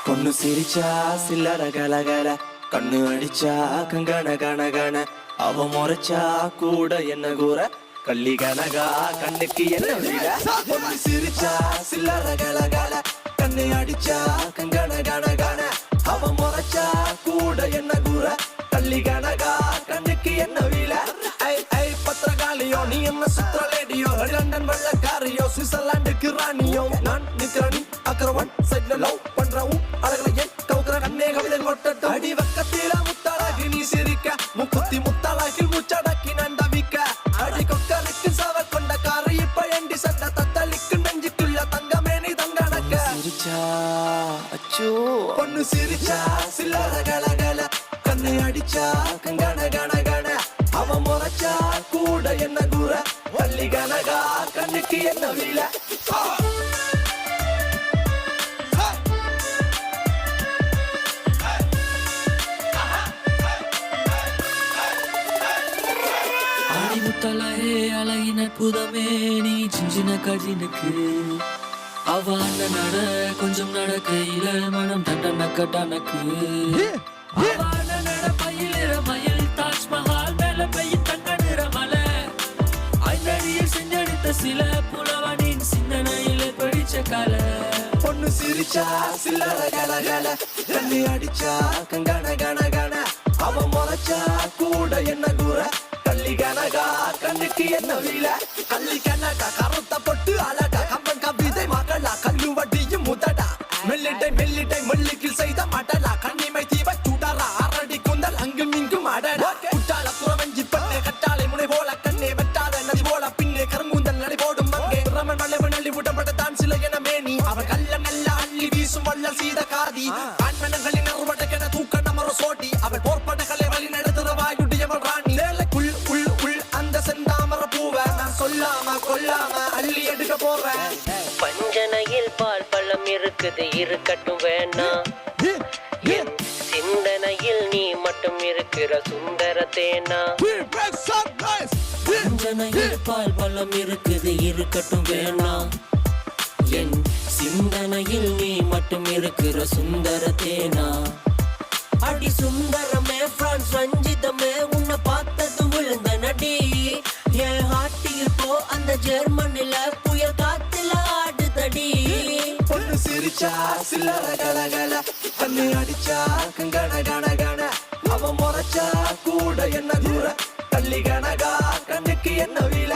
பொண்ணு சிரிச்சா சில்லற கலகல, கண்ணு அடிச்சா கங்கன கனகன, அவ முறைச்சா கூட என்ன கூற, கள்ளி கனகா கண்ணுக்கு என்ன வீர. பொண்ணு சிரிச்சா சில்லற கலகல, கண்ணு அடிச்சா கங்கன கனகன, அவ முறைச்சா கூட என்ன கூற, கள்ளி கனகா கண்ணுக்கு என்ன வீர. ஐ ஐ பத்திரகாளியோ, நீ என்ன சுத்திர லேடியோ, லண்டன் வெள்ளக்காரியோ, சுவிட்சர்லாந்துக்கு ராணியோ, நான் நிக்கிறனி அக்கரவன் சைட்ல லவ் பண்றவும் அழகலையே கவுக்குற கண்ணே கவிதை கொட்டட்டும். அடி வக்கத்தில முத்தாளாகி நீ சிரிக்க, முக்குத்தி முத்தாளாகி முச்சடக்கி நண்டவிக்க, அடி கொக்கலுக்கு சவ கொண்ட காரு இப்ப எண்டி சண்ட தத்தளிக்கு நெஞ்சுக்குள்ள தங்கமே நீ தங்கடக்க. சிரிச்சா அச்சோ, பொண்ணு சிரிச்சா சில்லற கலகல, கண்ணு அடிச்சா கங்கன கனகன, அவ முறைச்சா கூட என்ன கூற, வள்ளி கனகா கண்ணுக்கு என்ன வீல. முத்தலையே அழகின புதமே நீ சின்ன கஜினுக்கு, அவ அண்ணன் நட கொஞ்சம் நடக்கையில மனம் தண்டனக்க டனக்கு, அவ அண்ணன் நட பயிலிற மயில் தாஜ்மஹால் மேல பெய்யும் தங்க நிற மலை, ஐந்தடியில் செஞ்சடித்த சில புலவனின் சிந்தனையில படிச்ச கலை. பொண்ணு சிரிச்சா சில்லற கலகல, கண்ணு அடிச்சா கங்கன கனகன, அவ முறைச்சா கூட என்ன கூற, கள்ளி கனகா கண்ணுக்கு என்ன வீல. கள்ளி கனகா கருத்த பொட்டு அழகா, கம்பன் கவிதை மகளா, கல்லு வட்டியும் முதடா, மெல்லிட்டை மெல்லிட்டை மெல்லிக்கில் செய்த மடலா, கண்ணிமை தீவ சுடரா, அரடி குந்தல் அங்கும் இங்கும் அடடா, குட்டால குறவஞ்சி பண்ணே கட்டாளை முனை போல, கண்ணே வெட்டாத நதி போல பின்னே கருங்குந்தல் நடை போடும் மங்கே, ரமன் மலைவு நள்ளி விடப்பட்ட தான் சில என மேனி, அவ கல்ல நல்ல அள்ளி வீசும் வள்ளல் சீத காதி, ஆண்மனங்களின் அறுவடைக்கென தூக்க நமர சோட்டி, அவள் போர்ப்படைகளை வழி நடத்துற வாயுடையவள் ராணி, உள் உள் உள் அந்த செந்தாமர பூவ நான் சொல்லாம கொல்லாம அள்ளி எடுக்க போவேன். பஞ்சனையில் பால் பழம் இருக்குது இருக்கட்டும் வேணாம், என் சிந்தனையில் நீ மட்டும் இருக்கிற சுந்தர தேனா. பஞ்சனையில் பால் பழம் இருக்குது இருக்கட்டும் வேணாம், என் சிந்தனையில் நீ மட்டும் இருக்கிற சுந்தர தேனா. அடி சுந்தரமே பிரான்ஸ் ரஞ்சிதமே, உன்னை பார்த்தது விழுந்த நடி, என் ஹாட்டில் போ அந்த ஜெர்மனில புயல் காத்துல ஆடுதடி. பொண்ணு சிரிச்சா சில்லற கலகல, கண்ணு அடிச்சா கங்கன கனகன, அவ முறைச்சா கூட என்ன தூர, கள்ளி கனகா கண்ணுக்கு என்ன வீல.